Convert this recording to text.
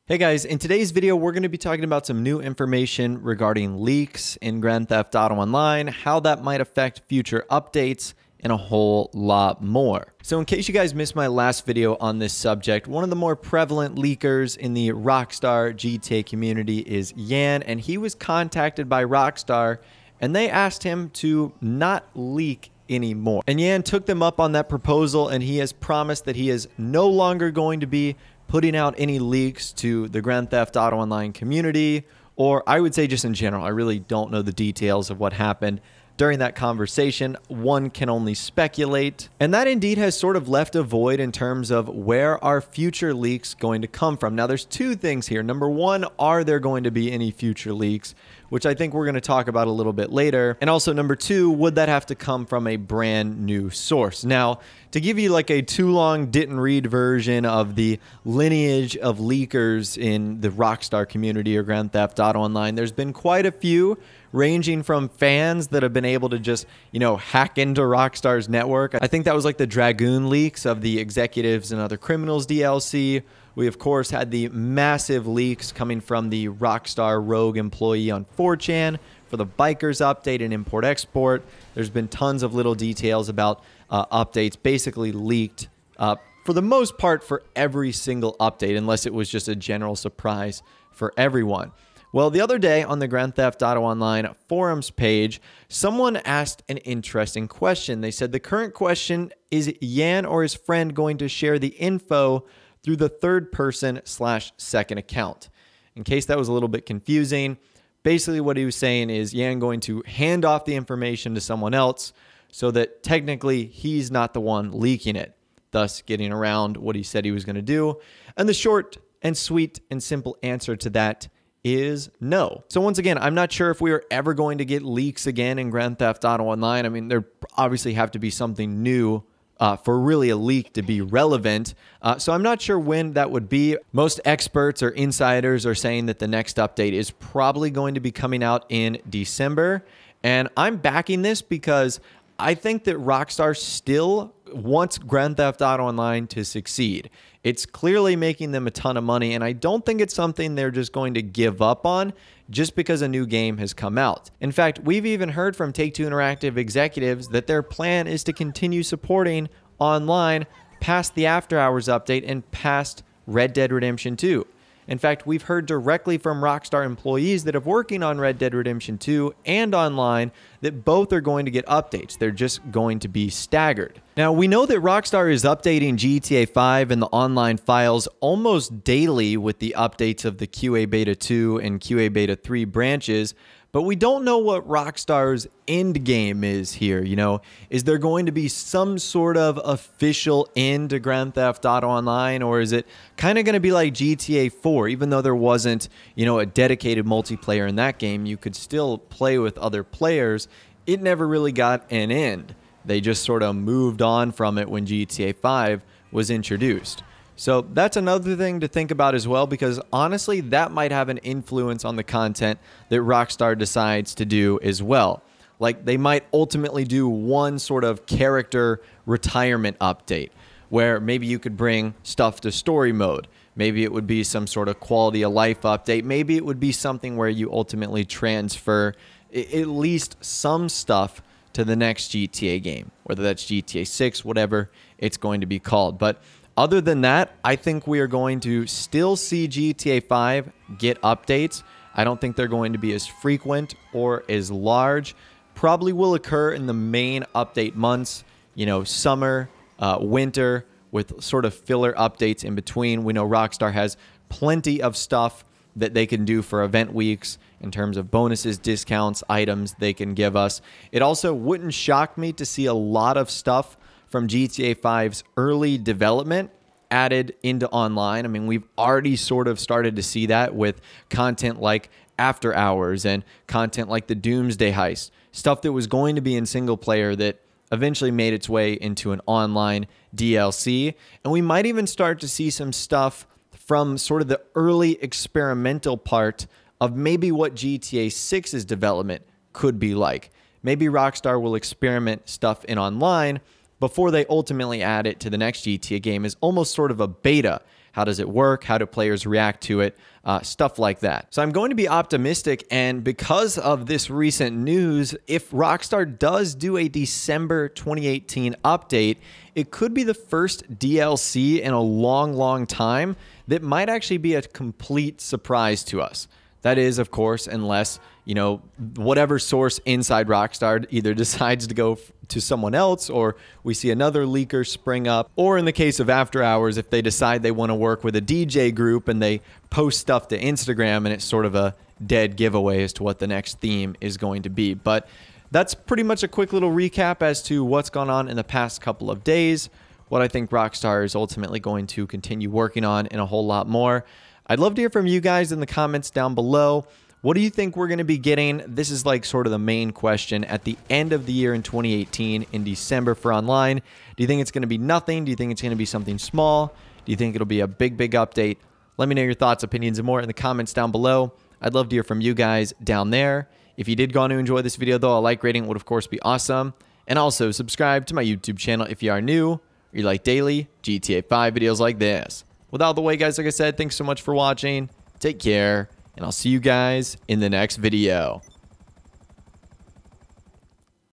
Hey guys, in today's video, we're going to be talking about some new information regarding leaks in Grand Theft Auto Online, how that might affect future updates, and a whole lot more. So in case you guys missed my last video on this subject, one of the more prevalent leakers in the Rockstar GTA community is Yan, and he was contacted by Rockstar, and they asked him to not leak anymore. And Yan took them up on that proposal, and he has promised that he is no longer going to be putting out any leaks to the Grand Theft Auto Online community, or I would say just in general. I really don't know the details of what happened during that conversation. One can only speculate. And that indeed has sort of left a void in terms of where are future leaks going to come from. Now, there's two things here. Number one, are there going to be any future leaks, which I think we're going to talk about a little bit later. And also number two, would that have to come from a brand new source? Now, to give you like a too long didn't read version of the lineage of leakers in the Rockstar community or Grand Theft Auto Online, there's been quite a few, ranging from fans that have been able to just, hack into Rockstar's network. I think that was like the Dragoon leaks of the Executives and Other Criminals DLC. We, of course, had the massive leaks coming from the Rockstar Rogue employee on 4chan for the Bikers update and import-export. There's been tons of little details about updates basically leaked for the most part for every single update, unless it was just a general surprise for everyone. Well, the other day on the Grand Theft Auto Online forums page, someone asked an interesting question. They said the current question is Yan or his friend going to share the info through the third person / second account. In case that was a little bit confusing, basically what he was saying is Yan going to hand off the information to someone else so that technically he's not the one leaking it, thus getting around what he said he was going to do. And the short and sweet and simple answer to that is no. So once again, I'm not sure if we are ever going to get leaks again in Grand Theft Auto Online. I mean, there obviously have to be something new for really a leak to be relevant. So I'm not sure when that would be. Most experts or insiders are saying that the next update is probably going to be coming out in December. And I'm backing this because I think that Rockstar still wants Grand Theft Auto Online to succeed. It's clearly making them a ton of money, and I don't think it's something they're just going to give up on just because a new game has come out. In fact, we've even heard from Take-Two Interactive executives that their plan is to continue supporting online past the After Hours update and past Red Dead Redemption 2. In fact, we've heard directly from Rockstar employees that are working on Red Dead Redemption 2 and online that both are going to get updates. They're just going to be staggered. Now, we know that Rockstar is updating GTA 5 and the online files almost daily with the updates of the QA Beta 2 and QA Beta 3 branches, but we don't know what Rockstar's end game is here. Is there going to be some sort of official end to Grand Theft Auto Online, or is it kind of going to be like GTA 4? Even though there wasn't, a dedicated multiplayer in that game, you could still play with other players. It never really got an end. They just sort of moved on from it when GTA 5 was introduced. So that's another thing to think about as well, because honestly, that might have an influence on the content that Rockstar decides to do as well. Like, they might ultimately do one sort of character retirement update where maybe you could bring stuff to story mode. Maybe it would be some sort of quality of life update. Maybe it would be something where you ultimately transfer at least some stuff to the next GTA game, whether that's GTA 6, whatever it's going to be called. But other than that, I think we are going to still see GTA 5 get updates. I don't think they're going to be as frequent or as large. Probably will occur in the main update months, summer, winter, with sort of filler updates in between. We know Rockstar has plenty of stuff that they can do for event weeks in terms of bonuses, discounts, items they can give us. It also wouldn't shock me to see a lot of stuff from GTA 5's early development added into online. I mean, we've already sort of started to see that with content like After Hours and content like the Doomsday Heist, stuff that was going to be in single player that eventually made its way into an online DLC. And we might even start to see some stuff from sort of the early experimental part of maybe what GTA 6's development could be like. Maybe Rockstar will experiment stuff in online before they ultimately add it to the next GTA game as almost sort of a beta, How does it work? How do players react to it? Stuff like that. So I'm going to be optimistic, and because of this recent news, if Rockstar does do a December 2018 update, it could be the first DLC in a long time that might actually be a complete surprise to us. That is, of course, unless, you know, whatever source inside Rockstar either decides to go to someone else, or we see another leaker spring up, or in the case of After Hours, if they decide they want to work with a DJ group and they post stuff to Instagram and it's sort of a dead giveaway as to what the next theme is going to be. But that's pretty much a quick little recap as to what's gone on in the past couple of days, what I think Rockstar is ultimately going to continue working on, and a whole lot more. I'd love to hear from you guys in the comments down below. What do you think we're going to be getting? This is like sort of the main question at the end of the year in 2018 in December for online. Do you think it's going to be nothing? Do you think it's going to be something small? Do you think it'll be a big update? Let me know your thoughts, opinions, and more in the comments down below. I'd love to hear from you guys down there. If you did go on to enjoy this video, though, a like rating would, of course, be awesome. And also, subscribe to my YouTube channel if you are new or you like daily GTA 5 videos like this. With all the way, guys, like I said, thanks so much for watching. Take care, and I'll see you guys in the next video.